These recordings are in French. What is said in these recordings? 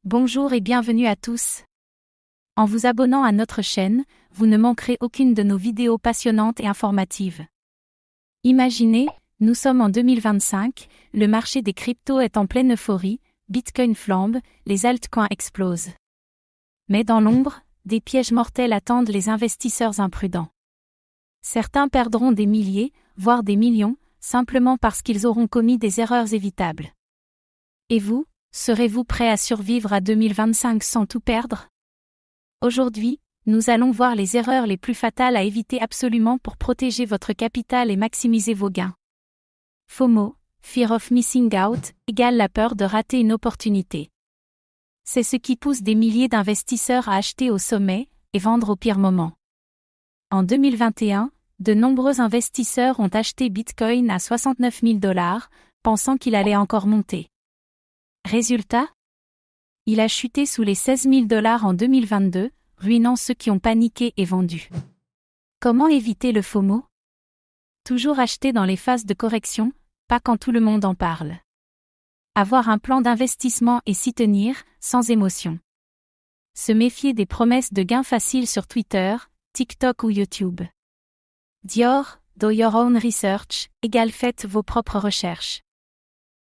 Bonjour et bienvenue à tous. En vous abonnant à notre chaîne, vous ne manquerez aucune de nos vidéos passionnantes et informatives. Imaginez, nous sommes en 2025, le marché des cryptos est en pleine euphorie, Bitcoin flambe, les altcoins explosent. Mais dans l'ombre, des pièges mortels attendent les investisseurs imprudents. Certains perdront des milliers, voire des millions, simplement parce qu'ils auront commis des erreurs évitables. Et vous, serez-vous prêt à survivre à 2025 sans tout perdre? Aujourd'hui, nous allons voir les erreurs les plus fatales à éviter absolument pour protéger votre capital et maximiser vos gains. FOMO, Fear of Missing Out, égale la peur de rater une opportunité. C'est ce qui pousse des milliers d'investisseurs à acheter au sommet et vendre au pire moment. En 2021, de nombreux investisseurs ont acheté Bitcoin à 69 000 $, pensant qu'il allait encore monter. Résultat? Il a chuté sous les 16 000 $ en 2022, ruinant ceux qui ont paniqué et vendu. Comment éviter le FOMO? Toujours acheter dans les phases de correction, pas quand tout le monde en parle. Avoir un plan d'investissement et s'y tenir, sans émotion. Se méfier des promesses de gains faciles sur Twitter, TikTok ou YouTube. Dior, do your own research, égale faites vos propres recherches.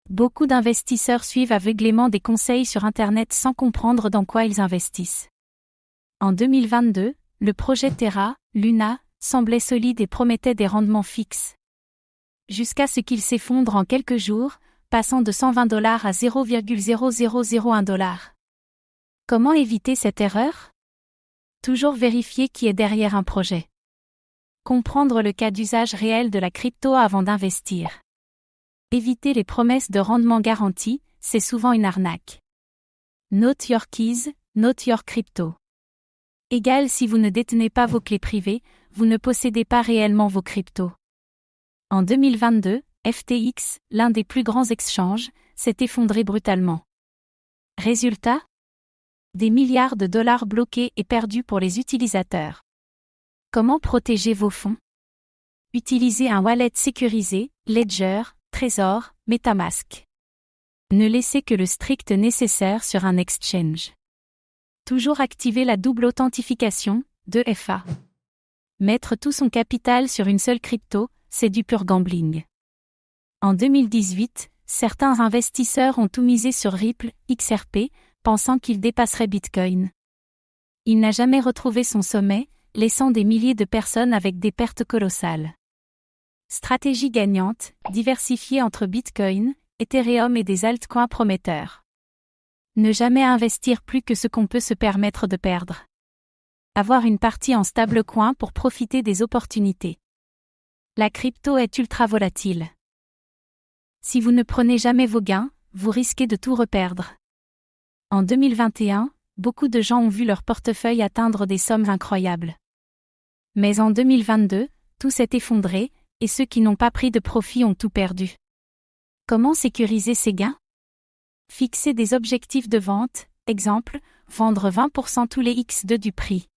Beaucoup d'investisseurs suivent aveuglément des conseils sur Internet sans comprendre dans quoi ils investissent. En 2022, le projet Terra, Luna, semblait solide et promettait des rendements fixes. Jusqu'à ce qu'il s'effondre en quelques jours, passant de 120 $ à 0,0001 $. Comment éviter cette erreur? Toujours vérifier qui est derrière un projet. Comprendre le cas d'usage réel de la crypto avant d'investir. Éviter les promesses de rendement garanti, c'est souvent une arnaque. Note your keys, note your crypto. Égal si vous ne détenez pas vos clés privées, vous ne possédez pas réellement vos cryptos. En 2022, FTX, l'un des plus grands exchanges, s'est effondré brutalement. Résultat? Des milliards de dollars bloqués et perdus pour les utilisateurs. Comment protéger vos fonds? Utilisez un wallet sécurisé, Ledger, Trésor, MetaMask. Ne laissez que le strict nécessaire sur un exchange. Toujours activer la double authentification, 2FA. Mettre tout son capital sur une seule crypto, c'est du pur gambling. En 2018, certains investisseurs ont tout misé sur Ripple, XRP, pensant qu'il dépasserait Bitcoin. Il n'a jamais retrouvé son sommet, laissant des milliers de personnes avec des pertes colossales. Stratégie gagnante, diversifiée entre Bitcoin, Ethereum et des altcoins prometteurs. Ne jamais investir plus que ce qu'on peut se permettre de perdre. Avoir une partie en stablecoin pour profiter des opportunités. La crypto est ultra volatile. Si vous ne prenez jamais vos gains, vous risquez de tout reperdre. En 2021, beaucoup de gens ont vu leur portefeuille atteindre des sommes incroyables. Mais en 2022, tout s'est effondré, et ceux qui n'ont pas pris de profit ont tout perdu. Comment sécuriser ces gains? Fixer des objectifs de vente, exemple, vendre 20% tous les X2 du prix.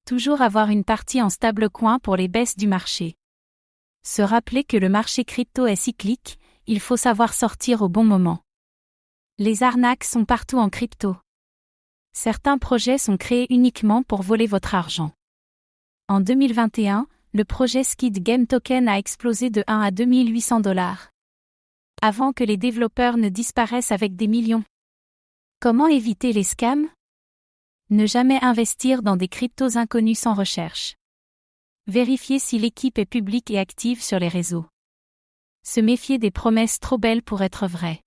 Toujours avoir une partie en stablecoin pour les baisses du marché. Se rappeler que le marché crypto est cyclique, il faut savoir sortir au bon moment. Les arnaques sont partout en crypto. Certains projets sont créés uniquement pour voler votre argent. En 2021, le projet Skid Game Token a explosé de 1 à 2800 $. Avant que les développeurs ne disparaissent avec des millions. Comment éviter les scams? Ne jamais investir dans des cryptos inconnus sans recherche. Vérifier si l'équipe est publique et active sur les réseaux. Se méfier des promesses trop belles pour être vraies.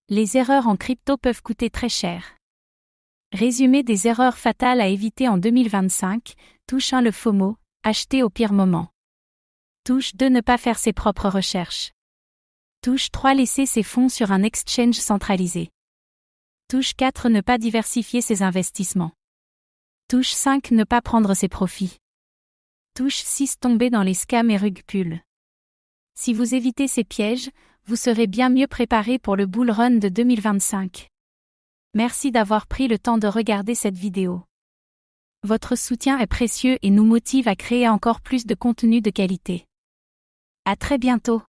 Les erreurs en crypto peuvent coûter très cher. Résumé des erreurs fatales à éviter en 2025, touche 1 le FOMO, acheter au pire moment. Touche 2 ne pas faire ses propres recherches. Touche 3 laisser ses fonds sur un exchange centralisé. Touche 4 ne pas diversifier ses investissements. Touche 5 ne pas prendre ses profits. Touche 6 tomber dans les scams et rug pulls. Si vous évitez ces pièges, vous serez bien mieux préparé pour le bull run de 2025. Merci d'avoir pris le temps de regarder cette vidéo. Votre soutien est précieux et nous motive à créer encore plus de contenu de qualité. À très bientôt.